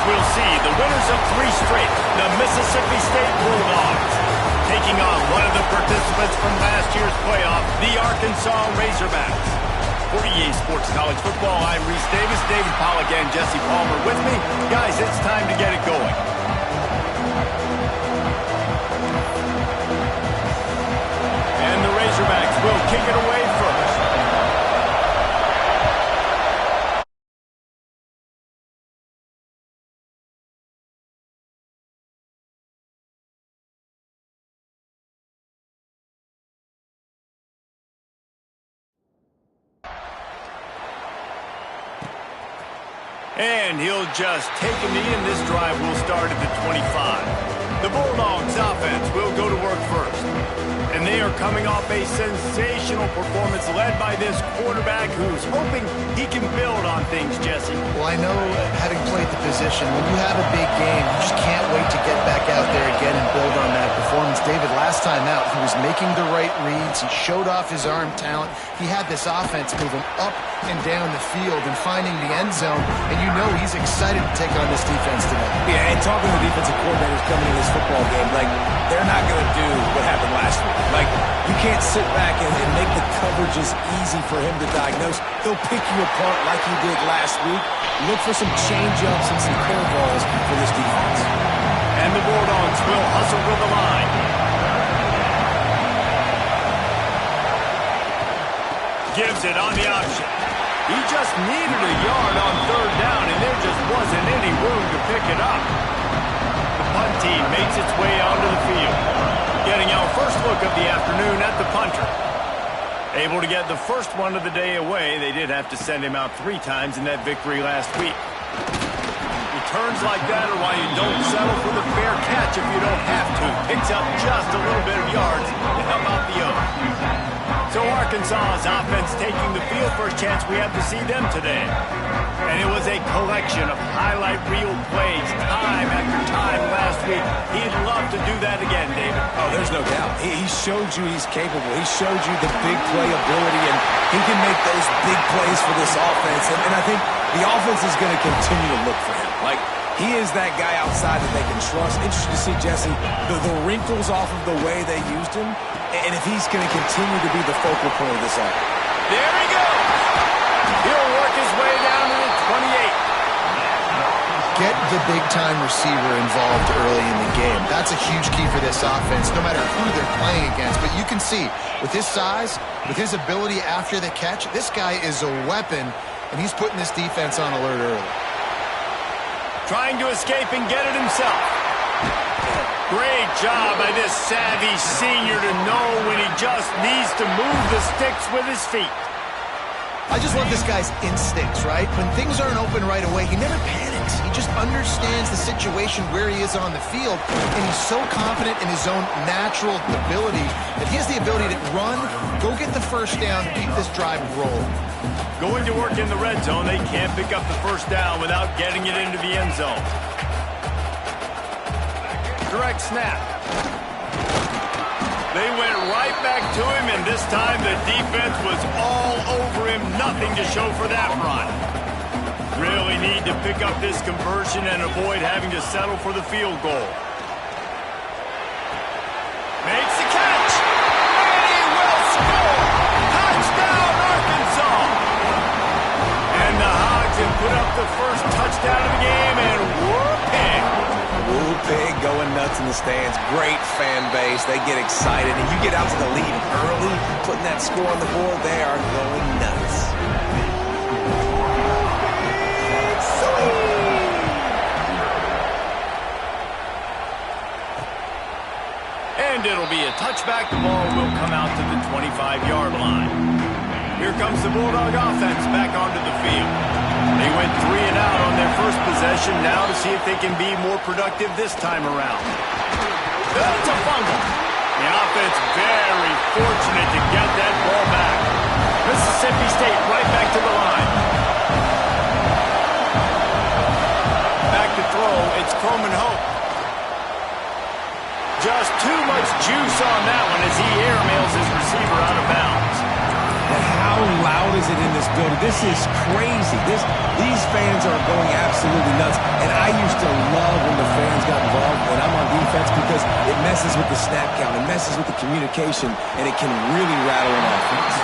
we'll see the winners of 3 straight, the Mississippi State Bulldogs, taking on one of the participants from last year's playoff, the Arkansas Razorbacks. For EA Sports College Football, I'm Reese Davis, David Pollack, and Jesse Palmer with me. Guys, it's time to get it going. And the Razorbacks will kick it away first. And he'll just take a knee, and this drive will start at the 25. The Bulldogs offense will go to work first. And they are coming off a sensational performance led by this quarterback who's hoping he can build on things, Jesse. Well, I know, having played the position, when you have a big game, you just can't wait to get back out there again and build on that performance. David, last time out, he was making the right reads. He showed off his arm talent. He had this offense moving up and down the field and finding the end zone. And you know he's excited to take on this defense tonight. Yeah, and talking to the defensive coordinators coming in this football game, like, they're not going to do what happened last week. Like, you can't sit back and make the coverages easy for him to diagnose. They'll pick you apart like he did last week. Look for some change-ups and some curveballs for this defense. And the Bulldogs will hustle with the line. Gives it on the option. He just needed a yard on 3rd down, and there just wasn't any room to pick it up. The punt team makes its way onto the field. Getting our first look of the afternoon at the punter. Able to get the first one of the day away. They did have to send him out 3 times in that victory last week. Returns like that are why you don't settle for the fair catch if you don't have to. Picks up just a little bit of yards to help out the other. So Arkansas's offense taking the field. First chance we have to see them today. And it was a collection of highlight reel plays time after time last week. He'd love to do that again, David. Oh, there's no doubt. He showed you he's capable. He showed you the big play ability, and he can make those big plays for this offense. And I think the offense is going to continue to look for him. Like, he is that guy outside that they can trust. Interesting to see, Jesse, the wrinkles off of the way they used him, and if he's going to continue to be the focal point of this offense. There he goes. He'll work his way down to the 28. Get the big-time receiver involved early in the game. That's a huge key for this offense, no matter who they're playing against. But you can see, with his size, with his ability after the catch, this guy is a weapon, and he's putting this defense on alert early. Trying to escape and get it himself. Great job by this savvy senior to know when he just needs to move the sticks with his feet. I just love this guy's instincts, right? When things aren't open right away, he never panics. He just understands the situation where he is on the field, and he's so confident in his own natural ability that he has the ability to run, go get the first down, keep this drive rolling. Going to work in the red zone, they can't pick up the first down without getting it into the end zone. Direct snap. They went right back to him, and this time the defense was all over him. Nothing to show for that run. Really need to pick up this conversion and avoid having to settle for the field goal. Makes the catch, and he will score. Touchdown, Arkansas. And the Hogs have put up the first touchdown of the game, and whooping. Woo pig going nuts in the stands. Great fan base. They get excited. And you get out to the lead early, putting that score on the board, they are going nuts. And it'll be a touchback. The ball will come out to the 25-yard line. Here comes the Bulldog offense back onto the field. They went 3 and out on their first possession. Now to see if they can be more productive this time around. That's a fumble. The offense very fortunate to get that ball back. Mississippi State right back to the line. Back to throw. It's Croman Hope. Just too much juice on that one as he airmails his receiver out of bounds. And how how loud is it in this building? This is crazy. These fans are going absolutely nuts. And I used to love when the fans got involved when I'm on defense because it messes with the snap count, it messes with the communication, and it can really rattle an offense.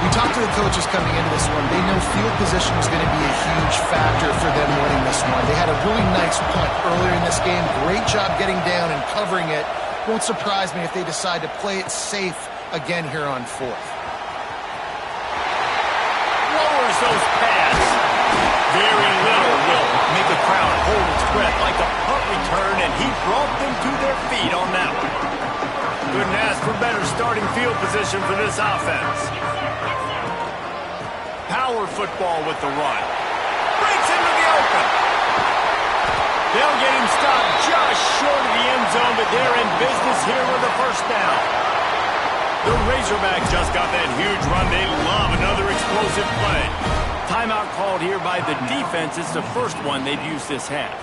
We talked to the coaches coming into this one. They know field position was going to be a huge factor for them winning this one. They had a really nice punt earlier in this game. Great job getting down and covering it. Won't surprise me if they decide to play it safe again here on fourth. Lowers those pads. Very little will make a crowd hold its breath like a punt return, and he brought them to their feet on that one. Couldn't ask for better starting field position for this offense. Power football with the run. Breaks into the open. They'll get him stopped just short of the end zone, but they're in business here with a first down. The Razorbacks just got that huge run. They love another explosive play. Timeout called here by the defense. It's the first one they've used this half.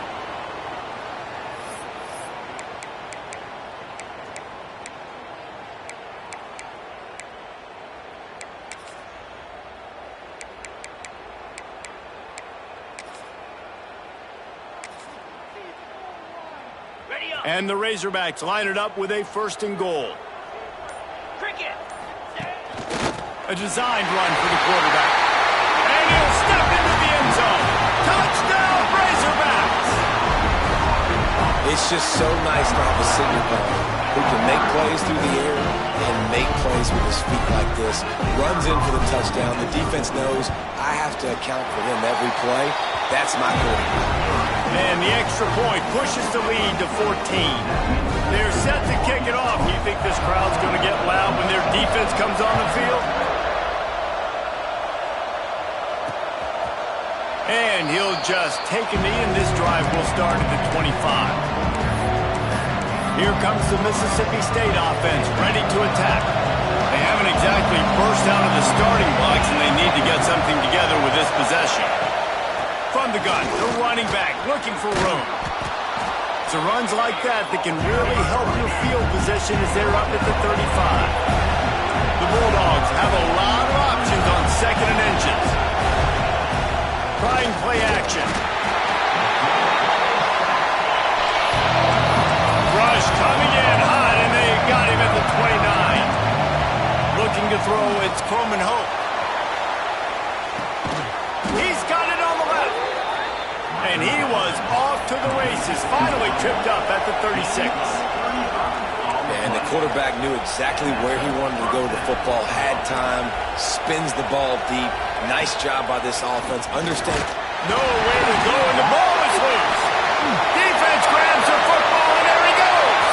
And the Razorbacks line it up with a first and goal. Cricket. A designed run for the quarterback. And he'll step into the end zone. Touchdown, Razorbacks! It's just so nice to have a signal player who can make plays through the air and make plays with his feet like this. Runs in for the touchdown. The defense knows I have to account for him every play. That's my quarterback. And the extra point pushes the lead to 14. They're set to kick it off. You think this crowd's going to get loud when their defense comes on the field? And he'll just take a knee, and this drive will start at the 25. Here comes the Mississippi State offense, ready to attack. They haven't exactly burst out of the starting blocks, and they need to get something together with this possession. From the gun, the running back looking for room. It's runs like that can really help your field position as they're up at the 35. The Bulldogs have a lot of options on second and inches. Trying play action. Rush coming in hot, and they got him at the 29. Looking to throw, it's Coleman Hope. He's got it on the left. And he was off to the races, finally tripped up at the 36. And the quarterback knew exactly where he wanted to go with the football, had time, spins the ball deep. Nice job by this offense. Understand. Nowhere to go, and the ball is loose. Defense grabs the football, and there he goes.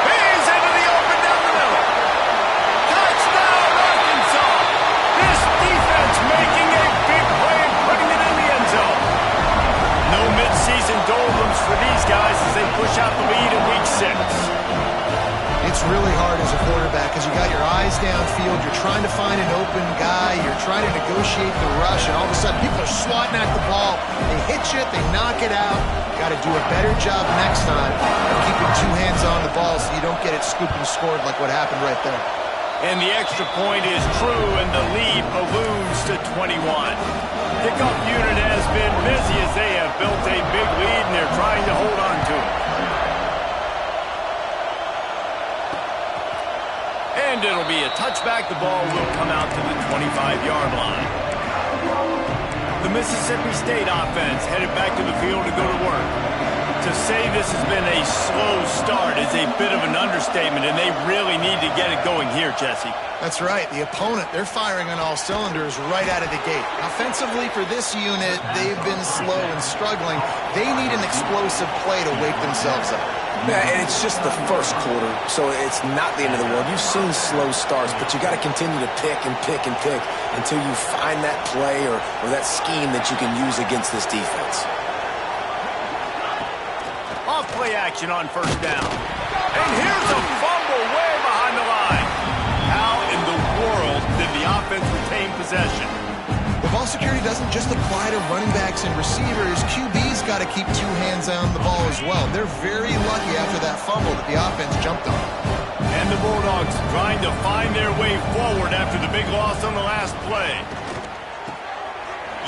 He's into the open down the middle. Touchdown, Arkansas. This defense making a big play and putting it in the end zone. No midseason doldrums for these guys as they push out the lead in week 6. It's really hard as a quarterback because you got your eyes downfield, you're trying to find an open guy, you're trying to negotiate the rush, and all of a sudden people are swatting at the ball. They hit you, they knock it out. Got to do a better job next time of keeping two hands on the ball so you don't get it scooped and scored like what happened right there. And the extra point is true, and the lead balloons to 21. Kickoff unit has been busy as they have built a big lead, and they're trying to hold on to it. And it'll be a touchback. The ball will come out to the 25-yard line. The Mississippi State offense headed back to the field to go to work. To say this has been a slow start is a bit of an understatement, and they really need to get it going here, Jesse. That's right. The opponent, they're firing on all cylinders right out of the gate. Offensively for this unit, they've been slow and struggling. They need an explosive play to wake themselves up. Yeah, and it's just the first quarter, so it's not the end of the world. You've seen slow starts, but you got to continue to pick and pick and pick until you find that play or that scheme that you can use against this defense. Off play action on first down. And here's a fumble way behind the line. How in the world did the offense retain possession? The ball security doesn't just apply to running backs and receivers. QB's got to keep two hands on the ball as well. They're very lucky after that fumble that the offense jumped on. And And the Bulldogs trying to find their way forward after the big loss on the last play.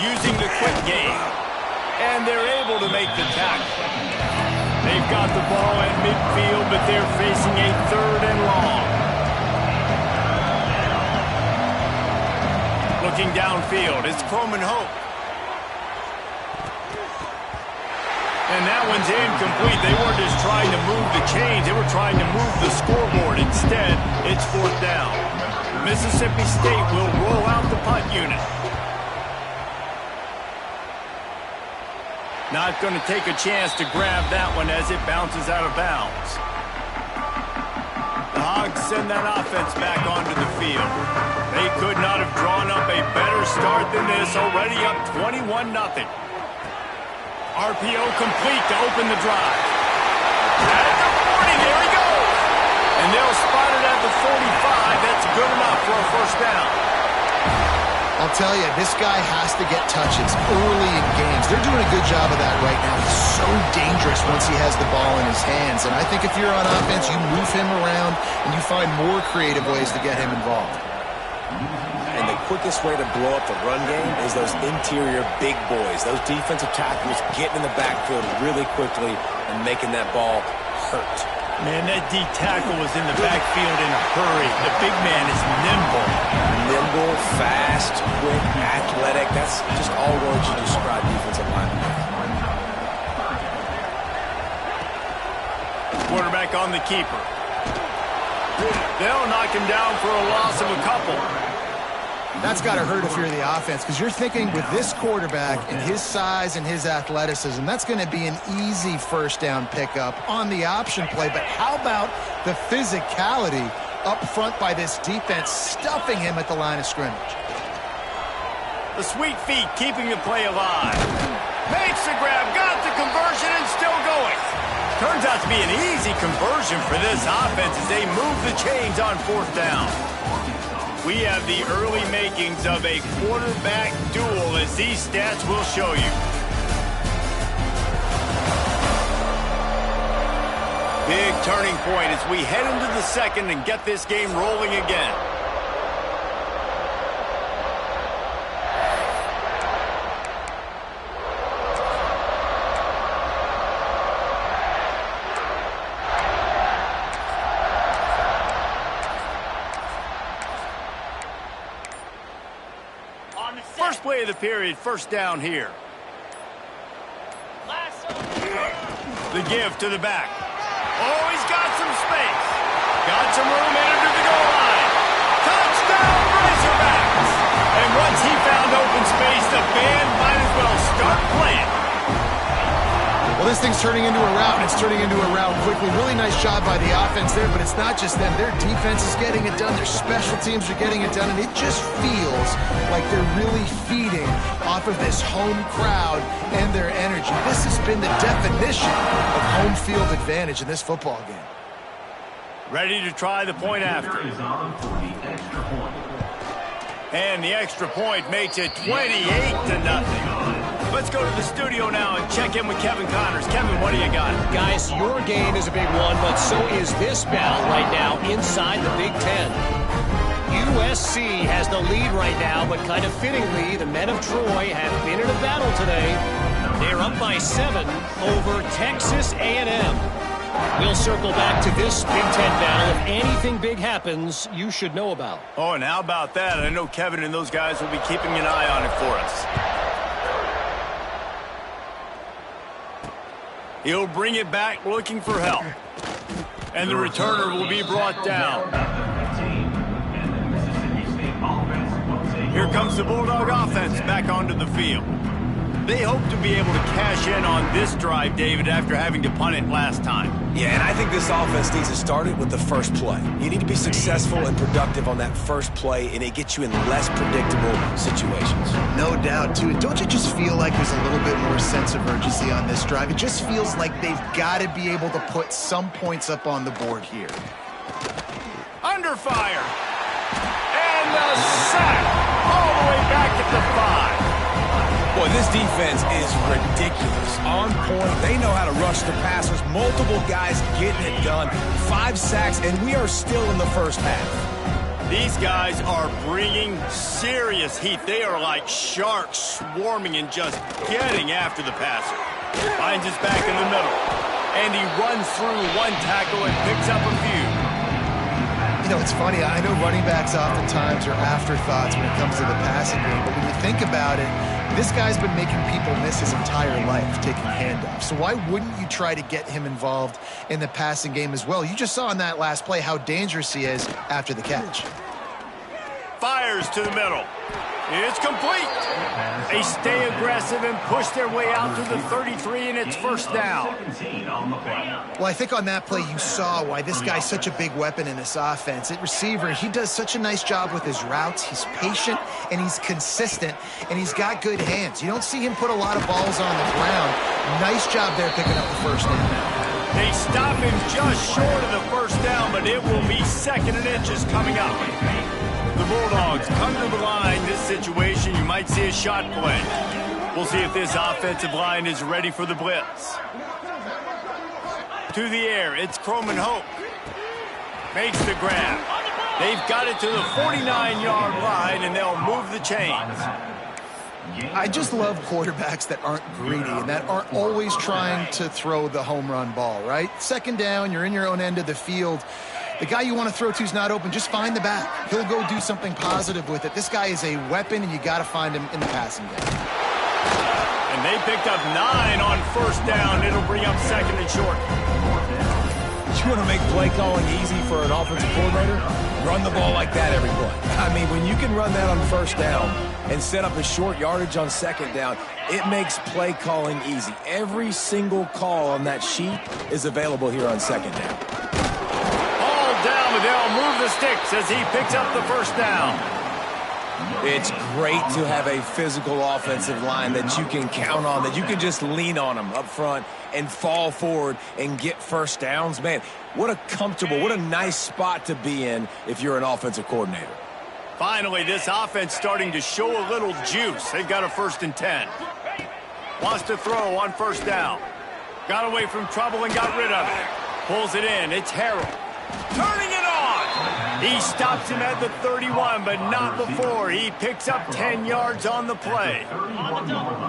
Using the quick game. And they're able to make the tackle. They've got the ball at midfield, but they're facing a 3rd and long. Looking downfield, it's Coleman Hope. And that one's incomplete. They weren't just trying to move the chains. They were trying to move the scoreboard. Instead, it's 4th down. Mississippi State will roll out the punt unit. Not going to take a chance to grab that one as it bounces out of bounds. The Hogs send that offense back onto the field. They could not have drawn up a better start than this, already up 21-0. RPO complete to open the drive. At the 40, there he goes. And they'll spot it at the 45. That's good enough for a 1st down. I'll tell you, this guy has to get touches early in games. They're doing a good job of that right now. He's so dangerous once he has the ball in his hands. And I think if you're on offense, you move him around and you find more creative ways to get him involved. And the quickest way to blow up the run game is those interior big boys, those defensive tackles getting in the backfield really quickly and making that ball hurt. Man, that D tackle was in the backfield in a hurry. The big man is nimble. Nimble, fast, quick, athletic. That's just all words you describe defensive linemen. Quarterback on the keeper. They'll knock him down for a loss of a couple. That's got to hurt if you're the offense, because you're thinking with this quarterback and his size and his athleticism, that's going to be an easy 1st down pickup on the option play. But how about the physicality up front by this defense, stuffing him at the line of scrimmage? The sweet feet keeping the play alive. Makes the grab, got the conversion, and still going. Turns out to be an easy conversion for this offense as they move the chains on 4th down. We have the early makings of a quarterback duel, as these stats will show you. Big turning point as we head into the 2nd and get this game rolling again. First play of the period, 1st down here. The give to the back. Oh, he's got some space. Got some room into the goal line. Touchdown, Razorbacks! And once he found open space, the band might as well start playing. Well, this thing's turning into a rout, and it's turning into a rout quickly. Really nice job by the offense there, but it's not just them. Their defense is getting it done. Their special teams are getting it done, and it just feels like they're really feeding off of this home crowd and their energy. This has been the definition of home field advantage in this football game. Ready to try the point after. And the extra point makes it 28-0. Let's go to the studio now and check in with Kevin Connors. Kevin, what do you got? Guys, your game is a big one, but so is this battle right now inside the Big Ten. USC has the lead right now, but kind of fittingly, the men of Troy have been in a battle today. They're up by 7 over Texas A&M. We'll circle back to this Big Ten battle. If anything big happens, you should know about. Oh, and how about that? I know Kevin and those guys will be keeping an eye on it for us. He'll bring it back looking for help. And the returner will be brought down. Here comes the Bulldog offense back onto the field. They hope to be able to cash in on this drive, David, after having to punt it last time. Yeah, and I think this offense needs to start it with the first play. You need to be successful and productive on that first play, and it gets you in less predictable situations. No doubt, too. Don't you just feel like there's a little bit more sense of urgency on this drive? It just feels like they've got to be able to put some points up on the board here. Under fire. And the sack all the way back at the 5. Well, Boy, this defense is ridiculous. On point. They know how to rush the passers. Multiple guys getting it done. 5 sacks, and we are still in the first half. These guys are bringing serious heat. They are like sharks swarming and just getting after the passer. Finds his back in the middle. And he runs through one tackle and picks up a few. You know, it's funny. I know running backs oftentimes are afterthoughts when it comes to the passing game, but when you think about it, this guy's been making people miss his entire life taking handoffs. So why wouldn't you try to get him involved in the passing game as well? You just saw in that last play how dangerous he is after the catch. Fires to the middle. It's complete. They stay aggressive and push their way out to the 33, and it's first down. Well, I think on that play you saw why this guy's such a big weapon in this offense. At receiver, he does such a nice job with his routes. He's patient, and he's consistent, and he's got good hands. You don't see him put a lot of balls on the ground. Nice job there picking up the first down. They stop him just short of the first down, but it will be second and inches coming up. The Bulldogs come to the line. This situation, you might see a shot play. We'll see if this offensive line is ready for the blitz. To the air, it's Croman Hoke. Makes the grab. They've got it to the 49-yard line, and they'll move the chains. I just love quarterbacks that aren't greedy and that aren't always trying to throw the home run ball, right? Second down, you're in your own end of the field. The guy you want to throw to is not open. Just find the back. He'll go do something positive with it. This guy is a weapon, and you got to find him in the passing game. And they picked up 9 on first down. It'll bring up second and short. You want to make play calling easy for an offensive coordinator? Run the ball like that every play. I mean, when you can run that on first down and set up a short yardage on second down, it makes play calling easy. Every single call on that sheet is available here on second down. Down, but they'll move the sticks as he picks up the first down. It's great to have a physical offensive line that you can count on, that you can just lean on them up front and fall forward and get first downs. Man, what a comfortable, what a nice spot to be in if you're an offensive coordinator. Finally, this offense starting to show a little juice. They've got a 1st and 10. Wants to throw on first down. Got away from trouble and got rid of it. Pulls it in. It's Harrell. Turning it on. He stops him at the 31, but not before. He picks up 10 yards on the play.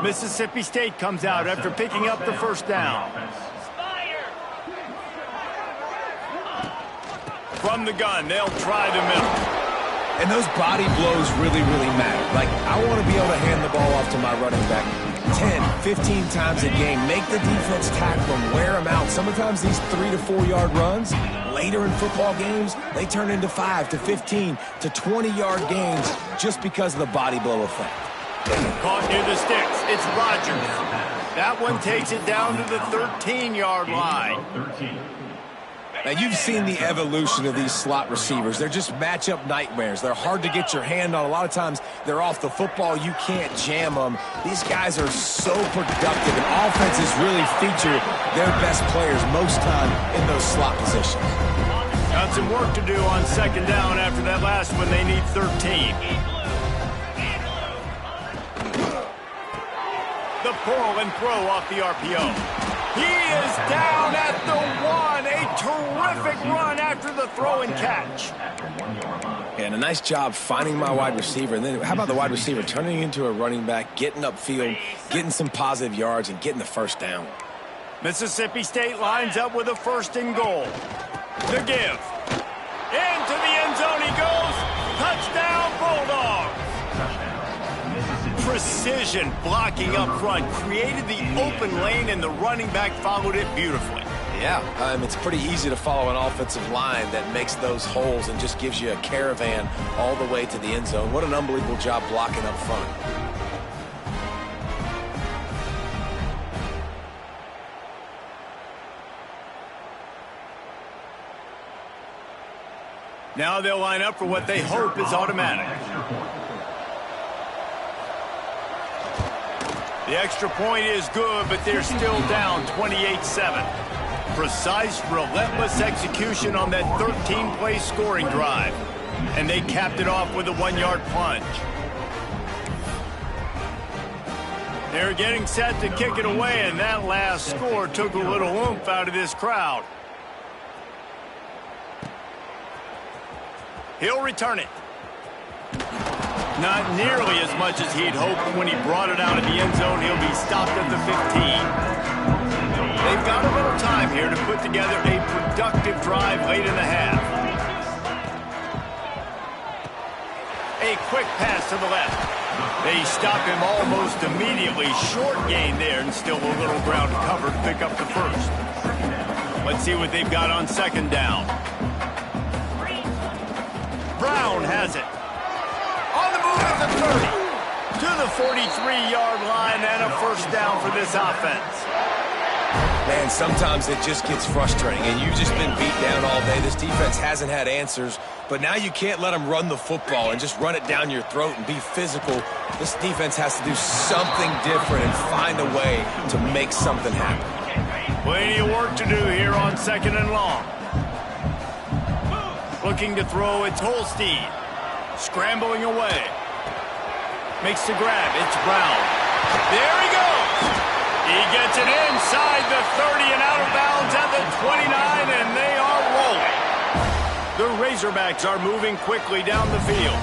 Mississippi State comes out after picking up the first down. From the gun, they'll try the middle. And those body blows really, really matter. Like, I want to be able to hand the ball off to my running back 10, 15 times a game. Make the defense tackle them, wear them out. Sometimes these 3 to 4 yard runs, later in football games, they turn into 5 to 15 to 20-yard gains just because of the body blow effect. Caught near the sticks. It's Rogers. That one takes it down to the 13-yard line. Now, you've seen the evolution of these slot receivers. They're just matchup nightmares. They're hard to get your hand on. A lot of times, they're off the football. You can't jam them. These guys are so productive, and offenses really feature their best players most time in those slot positions. Got some work to do on second down after that last one. They need 13. The pull and throw off the RPO. He is down at the 1. A terrific run after the throw and catch. And a nice job finding my wide receiver. And then how about the wide receiver turning into a running back, getting upfield, getting some positive yards, and getting the first down. Mississippi State lines up with a 1st and goal. The give. Into the end zone he goes. Touchdown, Bulldogs. Precision blocking up front created the open lane, and the running back followed it beautifully. Yeah, it's pretty easy to follow an offensive line that makes those holes and just gives you a caravan all the way to the end zone. What an unbelievable job blocking up front. Now they'll line up for what they hope is automatic. The extra point is good, but they're still down 28-7. Precise, relentless execution on that 13-play scoring drive. And they capped it off with a 1-yard plunge. They're getting set to kick it away, and that last score took a little oomph out of this crowd. He'll return it. Not nearly as much as he'd hoped when he brought it out of the end zone. He'll be stopped at the 15. They've got a little time here to put together a productive drive late in the half. A quick pass to the left. They stop him almost immediately. Short gain there, and still a little ground to cover to pick up the first. Let's see what they've got on second down. Brown has it. On the move at the 30. To the 43-yard line, and a first down for this offense. Man, sometimes it just gets frustrating, and you've just been beat down all day. This defense hasn't had answers, but now you can't let them run the football and just run it down your throat and be physical. This defense has to do something different and find a way to make something happen. Plenty of work to do here on second and long. Looking to throw, it's Holstein. Scrambling away. Makes the grab, it's Brown. There he goes! He gets it inside the 30 and out of bounds at the 29, and they are rolling. The Razorbacks are moving quickly down the field.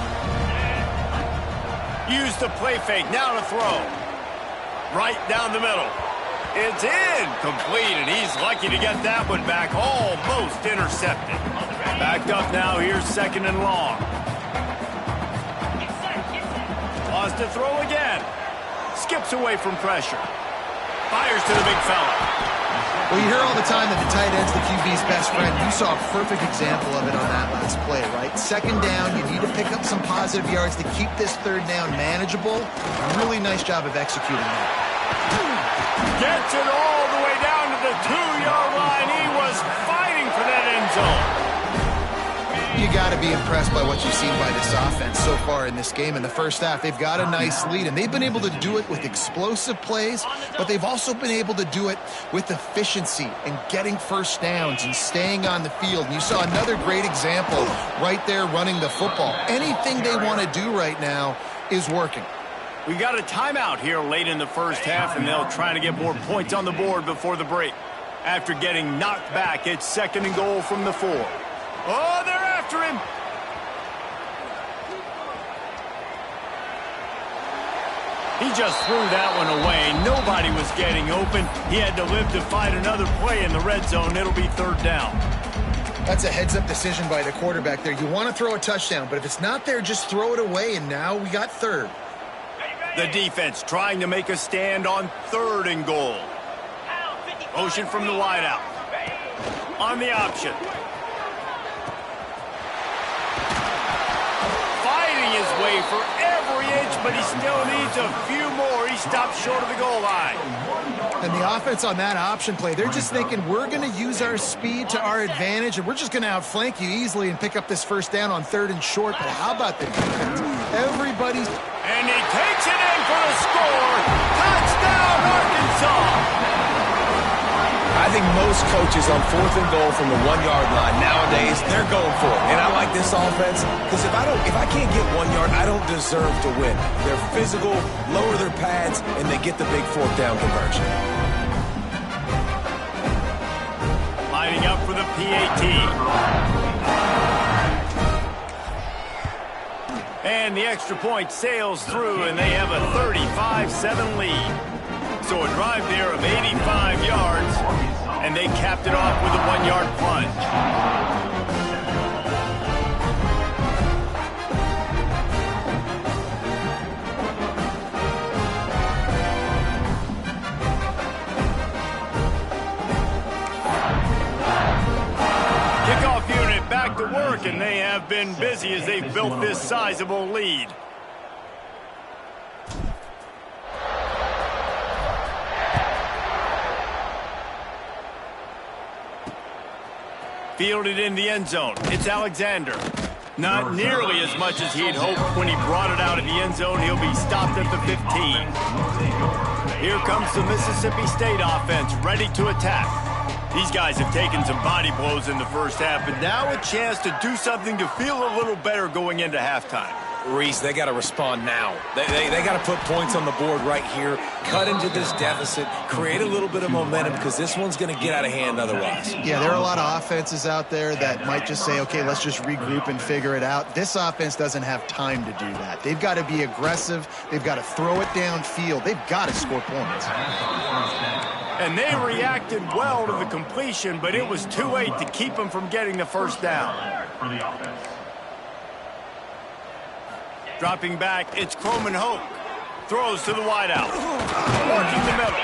Use the play fake, now to throw. Right down the middle. It's incomplete, and he's lucky to get that one back. Almost intercepted. Backed up now, here's second and long. Lost to throw again. Skips away from pressure. Fires to the big fella. Well, you hear all the time that the tight end's the QB's best friend. You saw a perfect example of it on that last play, right? Second down, you need to pick up some positive yards to keep this third down manageable. Really nice job of executing that. Gets it all the way down to the 2-yard line. He was fighting for that end zone. You got to be impressed by what you've seen by this offense so far in this game. In the first half, they've got a nice lead, and they've been able to do it with explosive plays, but they've also been able to do it with efficiency and getting first downs and staying on the field. And you saw another great example right there running the football. Anything they want to do right now is working. We got a timeout here late in the first half, and they'll try to get more points on the board before the break. After getting knocked back, it's second and goal from the 4. Oh, they're after him. He just threw that one away. Nobody was getting open. He had to live to fight another play in the red zone. It'll be third down. That's a heads-up decision by the quarterback there. You want to throw a touchdown, but if it's not there, just throw it away, and now we got third. The defense trying to make a stand on third and goal. Motion from the wideout. On the option. Fighting his way for every inch, but he still needs a few more. He stopped short of the goal line. And the offense on that option play, they're just thinking, we're going to use our speed to our advantage, and we're just going to outflank you easily and pick up this first down on third and short. But how about the defense? Everybody's... And he takes it in for the score. Touchdown, Arkansas! I think most coaches on fourth and goal from the 1-yard line nowadays, they're going for it. And I like this offense because if I can't get 1 yard, I don't deserve to win. They're physical, lower their pads, and they get the big fourth down conversion. Lining up for the PAT. And the extra point sails through, and they have a 35-7 lead. So a drive there of 85 yards, and they capped it off with a 1-yard plunge. Kickoff unit back to work, and they have been busy as they've built this sizable lead. Fielded in the end zone. It's Alexander. Not nearly as much as he'd hoped when he brought it out of the end zone. He'll be stopped at the 15. Here comes the Mississippi State offense, ready to attack. These guys have taken some body blows in the first half, but now a chance to do something to feel a little better going into halftime. Reese, they got to respond now. They got to put points on the board right here, cut into this deficit, create a little bit of momentum because this one's going to get out of hand otherwise. Yeah, there are a lot of offenses out there that might just say, okay, let's just regroup and figure it out. This offense doesn't have time to do that. They've got to be aggressive. They've got to throw it downfield. They've got to score points. And they reacted well to the completion, but it was too late to keep them from getting the first down. Dropping back, it's Croman Hoke. Throws to the wideout. Working the middle.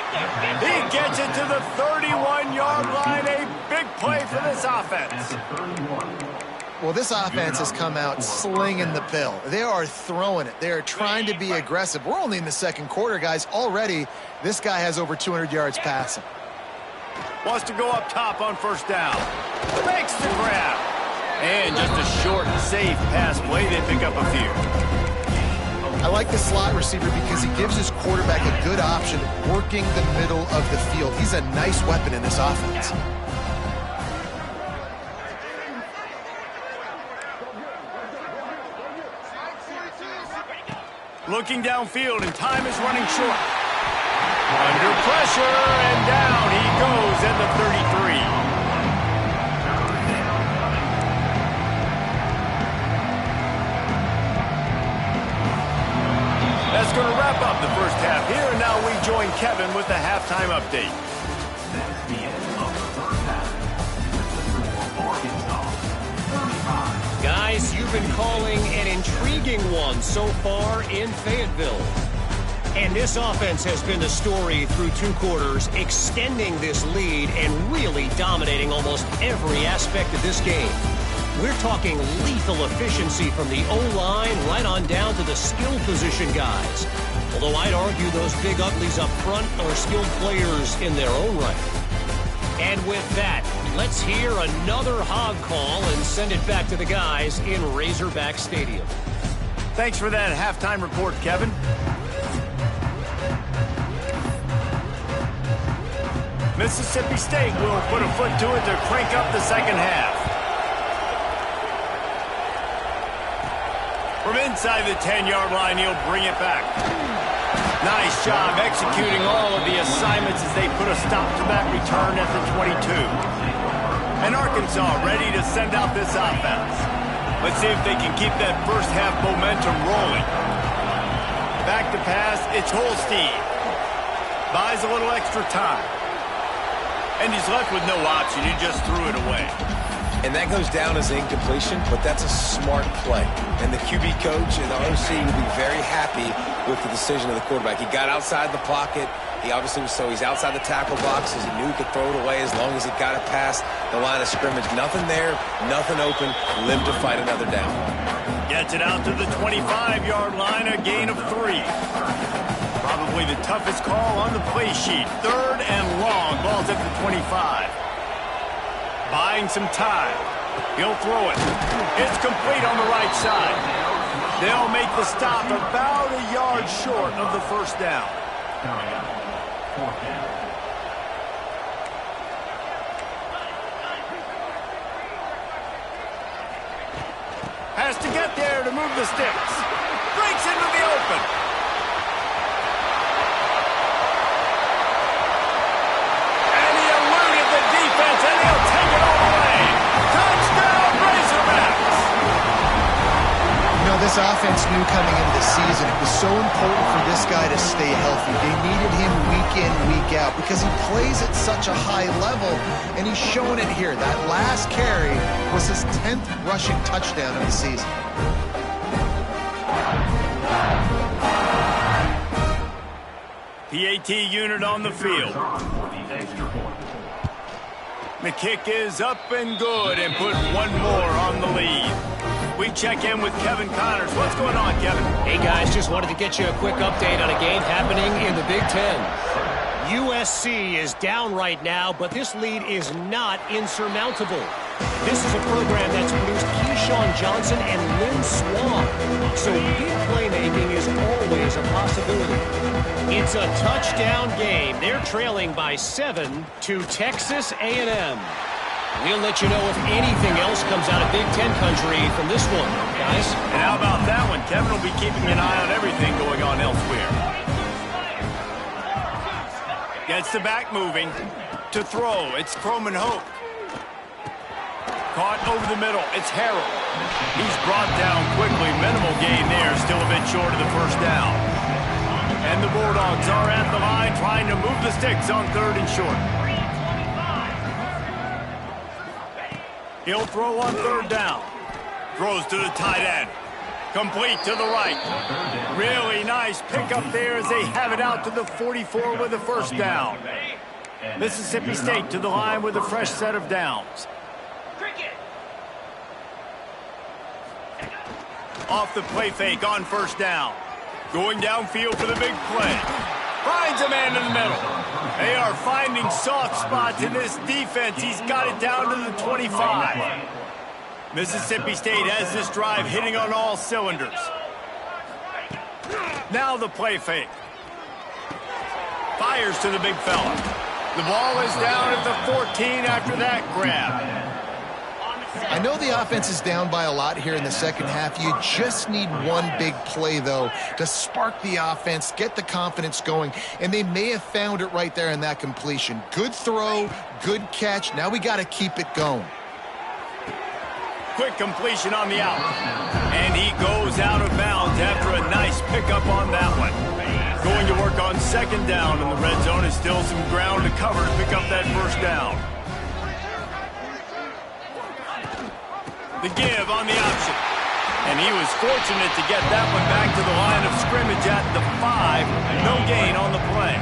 He gets it to the 31-yard line. A big play for this offense. Well, this offense has come out slinging the pill. They are throwing it. They are trying to be aggressive. We're only in the second quarter, guys. Already, this guy has over 200 yards passing. Wants to go up top on first down. Makes the grab. And just a short, safe pass play. They pick up a few. I like the slot receiver because he gives his quarterback a good option working the middle of the field. He's a nice weapon in this offense. Looking downfield, and time is running short. Under pressure, and down he goes at the 33. That's going to wrap up the first half here, and now we join Kevin with the halftime update. Guys, you've been calling an intriguing one so far in Fayetteville. And this offense has been the story through two quarters, extending this lead and really dominating almost every aspect of this game. We're talking lethal efficiency from the O-line right on down to the skill position guys. Although I'd argue those big uglies up front are skilled players in their own right. And with that, let's hear another hog call and send it back to the guys in Razorback Stadium. Thanks for that halftime report, Kevin. Mississippi State will put a foot to it to crank up the second half. From inside the 10-yard line, he'll bring it back. Nice job executing all of the assignments as they put a stop to that return at the 22. And Arkansas ready to send out this offense. Let's see if they can keep that first half momentum rolling. Back to pass, it's Holstein. Buys a little extra time. And he's left with no option. He just threw it away. And that goes down as incompletion, but that's a smart play. And the QB coach and the OC will be very happy with the decision of the quarterback. He got outside the pocket. He obviously was he's outside the tackle boxes. He knew he could throw it away as long as he got it past the line of scrimmage. Nothing there, nothing open. Live to fight another down. Gets it out to the 25-yard line, a gain of 3. Probably the toughest call on the play sheet. Third and long, ball's at the 25. Buying some time. He'll throw it. It's complete on the right side. They'll make the stop about a yard short of the first down. Has to get there to move the sticks. Breaks into the open. And he'll take it all the way. Touchdown, Razorbacks! You know, this offense knew coming into the season it was so important for this guy to stay healthy. They needed him week in, week out because he plays at such a high level, and he's showing it here. That last carry was his 10th rushing touchdown of the season. PAT unit on the field. The kick is up and good and put one more on the lead. We check in with Kevin Connors. What's going on, Kevin? Hey, guys, just wanted to get you a quick update on a game happening in the Big Ten. USC is down right now, but this lead is not insurmountable. This is a program that's produced Keyshawn Johnson and Lynn Swann, so big playmaking is always a possibility. It's a touchdown game. They're trailing by 7 to Texas A&M. We'll let you know if anything else comes out of Big Ten country from this one, guys. And how about that one? Kevin will be keeping an eye on everything going on elsewhere. Gets the back moving. To throw, it's Croman Hope. Caught over the middle, it's Harrell. He's brought down quickly. Minimal gain there, still a bit short of the first down. And the Bulldogs are at the line trying to move the sticks on 3rd and short. He'll throw on 3rd down. Throws to the tight end. Complete to the right. Really nice pickup there as they have it out to the 44 with the first down. Mississippi State to the line with a fresh set of downs. Off the play fake on 1st down. Going downfield for the big play. Finds a man in the middle. They are finding soft spots in this defense. He's got it down to the 25. Mississippi State has this drive hitting on all cylinders. Now the play fake. Fires to the big fella. The ball is down at the 14 after that grab. I know the offense is down by a lot here in the second half. You just need one big play, though, to spark the offense, get the confidence going, and they may have found it right there in that completion. Good throw, good catch. Now we got to keep it going. Quick completion on the out. And he goes out of bounds after a nice pickup on that one. Going to work on 2nd down, and the red zone is still some ground to cover to pick up that first down. The give on the option. And he was fortunate to get that one back to the line of scrimmage at the 5. No gain on the play.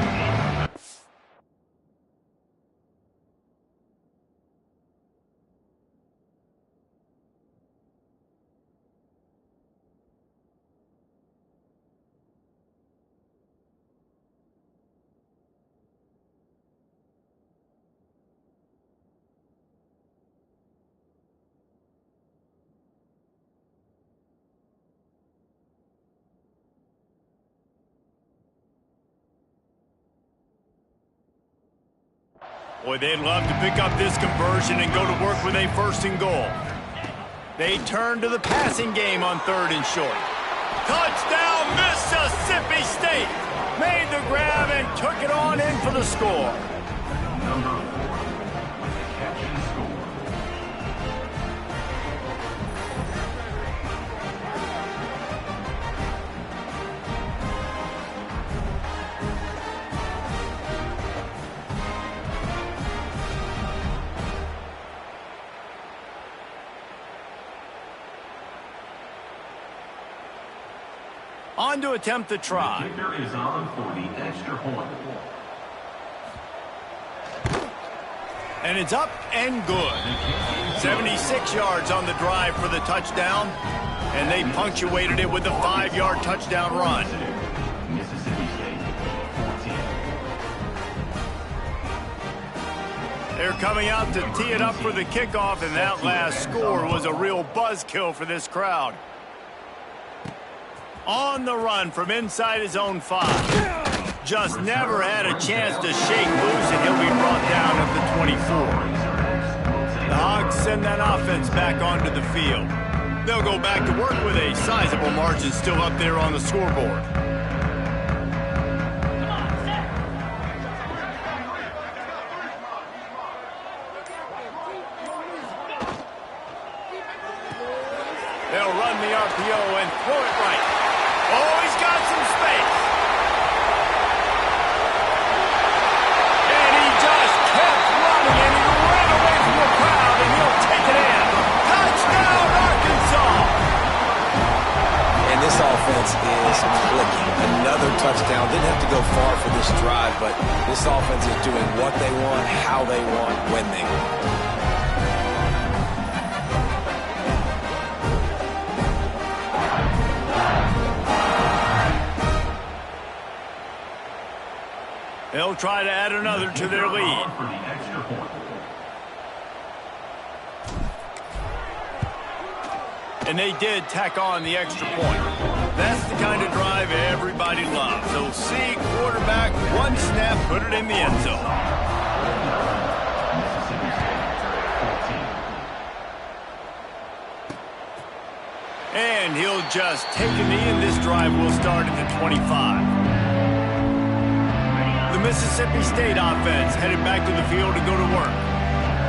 Boy, they'd love to pick up this conversion and go to work with a 1st and goal. They turn to the passing game on 3rd and short. Touchdown, Mississippi State! Made the grab and took it on in for the score. On to attempt the try. The kicker is on for the extra point. And it's up and good. 76 yards on the drive for the touchdown. And they punctuated it with a 5-yard touchdown run. Mississippi State, 14. They're coming out to tee it up for the kickoff, and that last score was a real buzzkill for this crowd. On the run from inside his own 5. Just never had a chance to shake loose, and he'll be brought down at the 24. The Hogs send that offense back onto the field. They'll go back to work with a sizable margin still up there on the scoreboard. They'll run the RPO and throw it right. Oh, he's got some space. And he just kept running, and he ran away from the crowd, and he'll take it in. Touchdown, Arkansas! And this offense is clicking. Another touchdown. Didn't have to go far for this drive, but this offense is doing what they want, how they want, when they want. They'll try to add another to their lead. And they did tack on the extra point. That's the kind of drive everybody loves. They'll see quarterback, one snap, put it in the end zone. And he'll just take a knee, and this drive will start at the 25. The Mississippi State offense headed back to the field to go to work.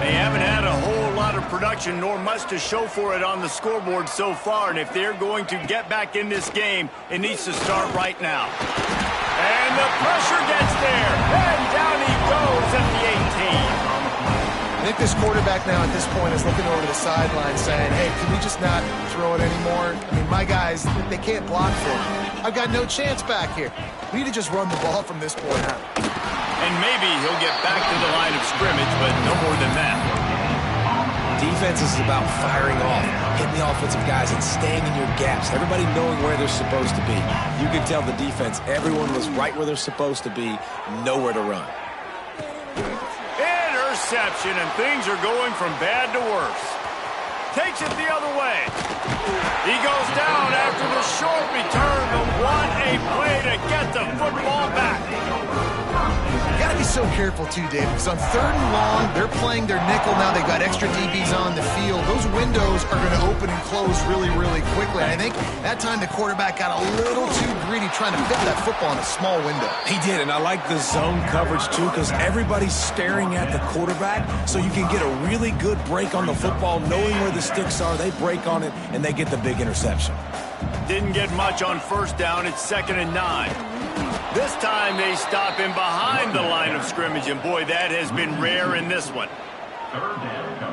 They haven't had a whole lot of production nor much to show for it on the scoreboard so far, and if they're going to get back in this game, it needs to start right now. And the pressure gets there, and down he goes at the 18. I think this quarterback now at this point is looking over the sideline saying, hey, can we just not throw it anymore? I mean, my guys, they can't block for me. I've got no chance back here. We need to just run the ball from this point out. And maybe he'll get back to the line of scrimmage, but no more than that. Defense is about firing off, hitting the offensive guys, and staying in your gaps. Everybody knowing where they're supposed to be. You can tell the defense, everyone was right where they're supposed to be, nowhere to run. Interception, and things are going from bad to worse. Takes it the other way. He goes down after the short return, but what a play to get the football back. You got to be so careful, too, Dave, because on 3rd and long, they're playing their nickel now. They've got extra DBs on the field. Those windows are going to open and close really, really quickly. And I think that time the quarterback got a little too greedy trying to fit that football in a small window. He did, and I like the zone coverage, too, because everybody's staring at the quarterback, so you can get a really good break on the football, knowing where the sticks are. They break on it, and they get the big interception. Didn't get much on 1st down. It's 2nd and 9. This time they stop him behind the line of scrimmage, and boy, that has been rare in this one.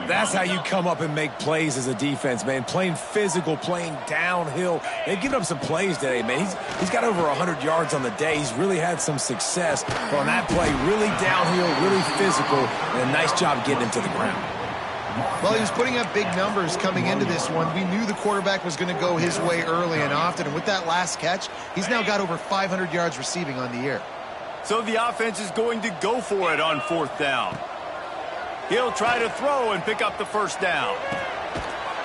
That's how you come up and make plays as a defense, man. Playing physical, playing downhill. They've given up some plays today, man. He's got over 100 yards on the day. He's really had some success. But on that play, really downhill, really physical, and a nice job getting him to the ground. Well, he was putting up big numbers coming into this one. We knew the quarterback was going to go his way early and often. And with that last catch, he's now got over 500 yards receiving on the year. So the offense is going to go for it on 4th down. He'll try to throw and pick up the 1st down.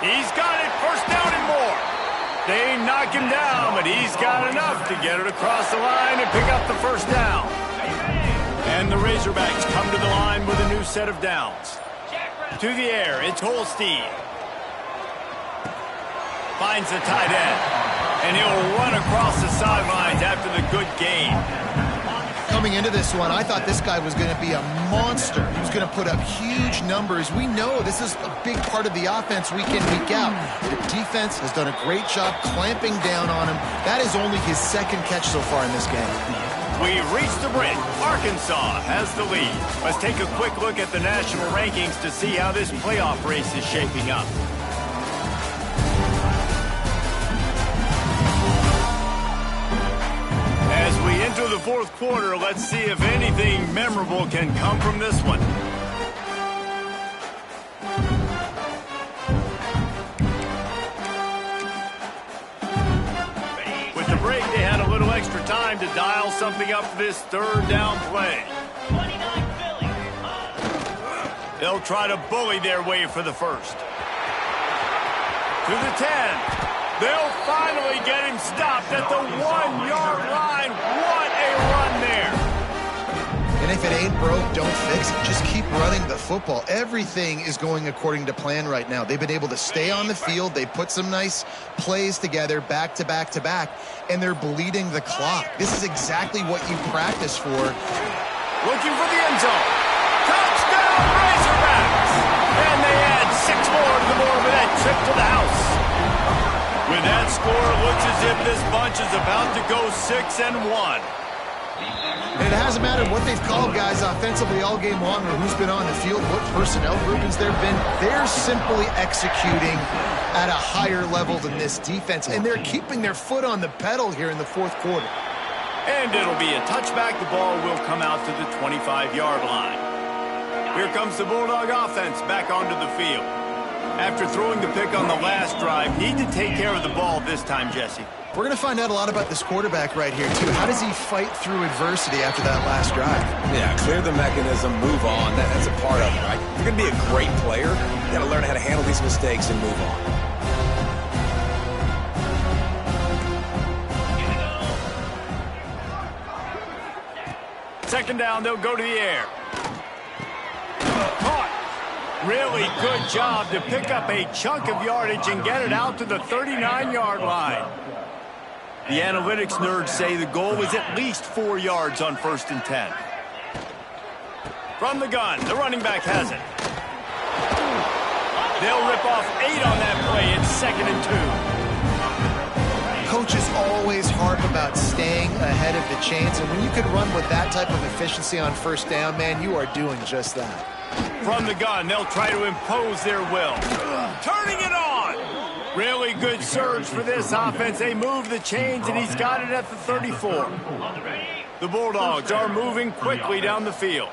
He's got it, 1st down and more. They knock him down, but he's got enough to get it across the line and pick up the 1st down. And the Razorbacks come to the line with a new set of downs. To the air, it's Holstein. Finds the tight end. And he'll run across the sidelines after the good gain. Coming into this one, I thought this guy was going to be a monster. He was going to put up huge numbers. We know this is a big part of the offense week in, week out. The defense has done a great job clamping down on him. That is only his 2nd catch so far in this game. We've reached the break. Arkansas has the lead. Let's take a quick look at the national rankings to see how this playoff race is shaping up. As we enter the 4th quarter, let's see if anything memorable can come from this one. With the break, they had a little extra time to dial something up for this 3rd down play. They'll try to bully their way for the 1st. To the 10. They'll finally get him stopped at the 1-yard line. What a run there. And if it ain't broke, don't fix it. Just keep running the football. Everything is going according to plan right now. They've been able to stay on the field. They put some nice plays together back to back to back, and they're bleeding the clock. This is exactly what you practice for. Looking for the end zone. Touchdown, Razorbacks! And they add 6 more to the board with that trip to the house. With that score, it looks as if this bunch is about to go 6-1. And it hasn't mattered what they've called guys offensively all game long or who's been on the field, what personnel groupings there have been. They're simply executing at a higher level than this defense, and they're keeping their foot on the pedal here in the 4th quarter. And it'll be a touchback. The ball will come out to the 25-yard line. Here comes the Bulldog offense back onto the field. After throwing the pick on the last drive, need to take care of the ball this time, Jesse. We're going to find out a lot about this quarterback right here, too. How does he fight through adversity after that last drive? Yeah, clear the mechanism, move on. That's a part of it, right? If you're going to be a great player, you got to learn how to handle these mistakes and move on. 2nd down, they'll go to the air. Caught. Really good job to pick up a chunk of yardage and get it out to the 39-yard line. The analytics nerds say the goal was at least 4 yards on 1st and 10. From the gun, the running back has it. They'll rip off 8 on that play. It's 2nd and 2. Coaches always harp about staying ahead of the chains, and when you can run with that type of efficiency on 1st down, man, you are doing just that. From the gun, they'll try to impose their will. Turning it on! Really good surge for this offense. They move the chains, and he's got it at the 34. The Bulldogs are moving quickly down the field.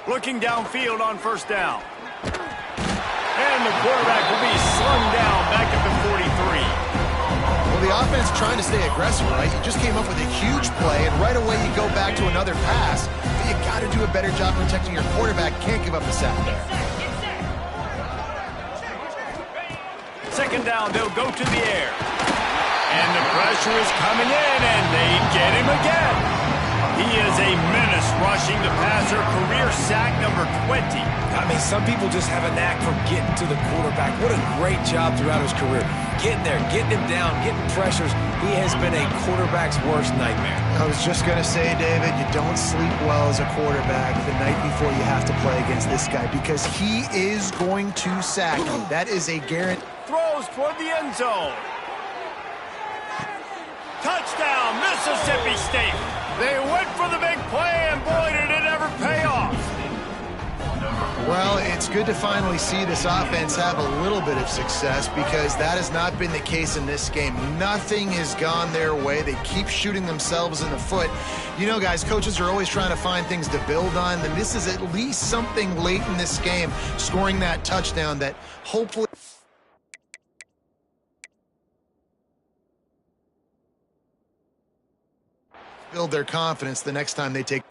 Looking downfield on 1st down. And the quarterback will be slung down back at the 43. Well, the offense trying to stay aggressive, right? You just came up with a huge play, and right away you go back to another pass. But you got to do a better job protecting your quarterback. Can't give up a sack there. 2nd down, they'll go to the air. And the pressure is coming in, and they get him again. He is a menace rushing the passer, career sack number 20. I mean, some people just have a knack for getting to the quarterback. What a great job throughout his career. Getting there, getting him down, getting pressures. He has been a quarterback's worst nightmare. I was just going to say, David, you don't sleep well as a quarterback the night before you have to play against this guy because he is going to sack you. That is a guarantee. Throws toward the end zone. Touchdown, Mississippi State. They went for the big play, and boy, did it ever pay off. Well, it's good to finally see this offense have a little bit of success because that has not been the case in this game. Nothing has gone their way. They keep shooting themselves in the foot. You know, guys, coaches are always trying to find things to build on, and this is at least something late in this game, scoring that touchdown that hopefully build their confidence the next time they take.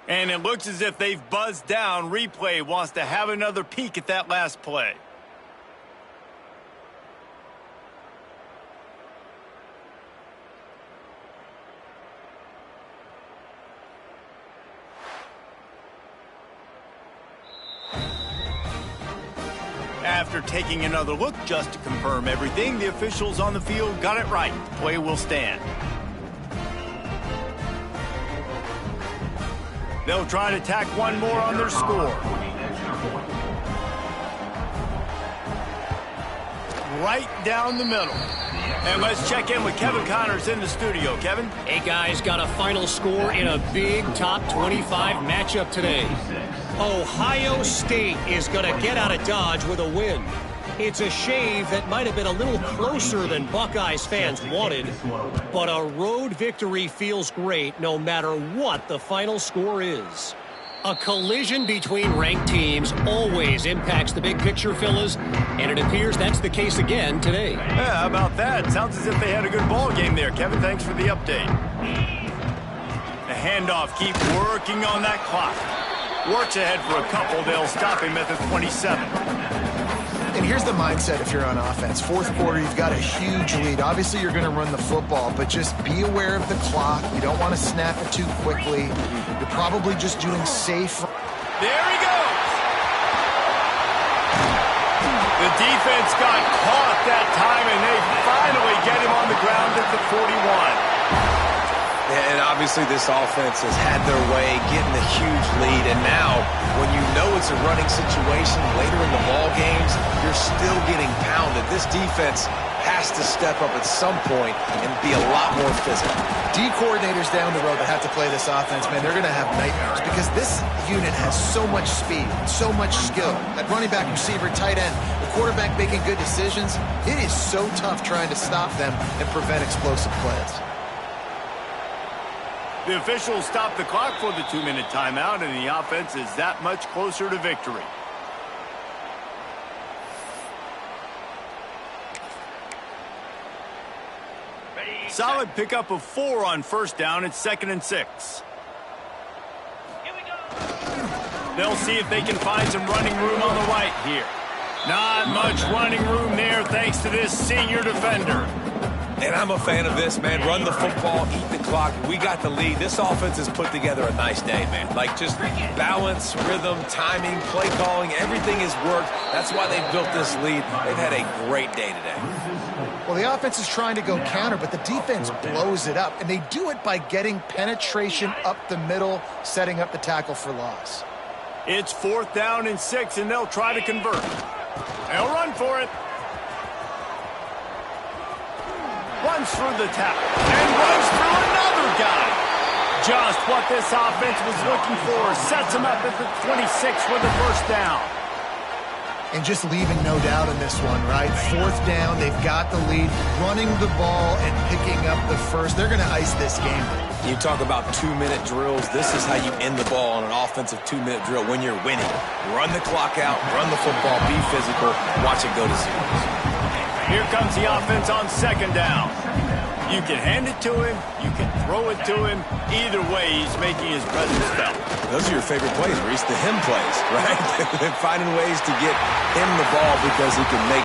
And it looks as if they've buzzed down. Replay wants to have another peek at that last play. After taking another look just to confirm everything, the officials on the field got it right. The play will stand. They'll try to tack one more on their score. Right down the middle. And let's check in with Kevin Connors in the studio. Kevin? Hey, guys, got a final score in a big top 25 matchup today. Ohio State is going to get out of Dodge with a win. It's a shave that might have been a little closer than Buckeyes fans wanted, but a road victory feels great no matter what the final score is. A collision between ranked teams always impacts the big picture, fellas, and it appears that's the case again today. Yeah, how about that? Sounds as if they had a good ball game there. Kevin, thanks for the update. The handoff, keep working on that clock. Works ahead for a couple. They'll stop him at the 27. And here's the mindset if you're on offense. Fourth quarter, you've got a huge lead. Obviously, you're going to run the football, but just be aware of the clock. You don't want to snap it too quickly. You're probably just doing safe. There he goes. The defense got caught that time, and they finally get him on the ground at the 41. And obviously this offense has had their way, getting a huge lead. And now, when you know it's a running situation later in the ball games, you're still getting pounded. This defense has to step up at some point and be a lot more physical. D coordinators down the road that have to play this offense, man, they're going to have nightmares because this unit has so much speed, so much skill. At running back, receiver, tight end, the quarterback making good decisions. It is so tough trying to stop them and prevent explosive plays. The officials stop the clock for the 2-minute timeout, and the offense is that much closer to victory. Solid pickup of 4 on first down. It's 2nd and 6. They'll see if they can find some running room on the right here. Not much running room there thanks to this senior defender. And I'm a fan of this, man. Run the football, eat the clock. We got the lead. This offense has put together a nice day, man. Like, just balance, rhythm, timing, play calling, everything has worked. That's why they've built this lead. They've had a great day today. Well, the offense is trying to go counter, but the defense blows it up, and they do it by getting penetration up the middle, setting up the tackle for loss. It's 4th down and 6, and they'll try to convert. They'll run for it. Runs through the tackle and runs through another guy. Just what this offense was looking for. Sets him up at the 26 for the first down. And just leaving no doubt in this one, right? 4th down, they've got the lead, running the ball and picking up the first. They're going to ice this game. You talk about 2-minute drills. This is how you end the ball on an offensive 2-minute drill when you're winning. Run the clock out, run the football, be physical, watch it go to zeros. Here comes the offense on 2nd down. You can hand it to him, you can throw it to him. Either way, he's making his presence felt. Those are your favorite plays, Reese, the him plays, right? Finding ways to get him the ball because he can make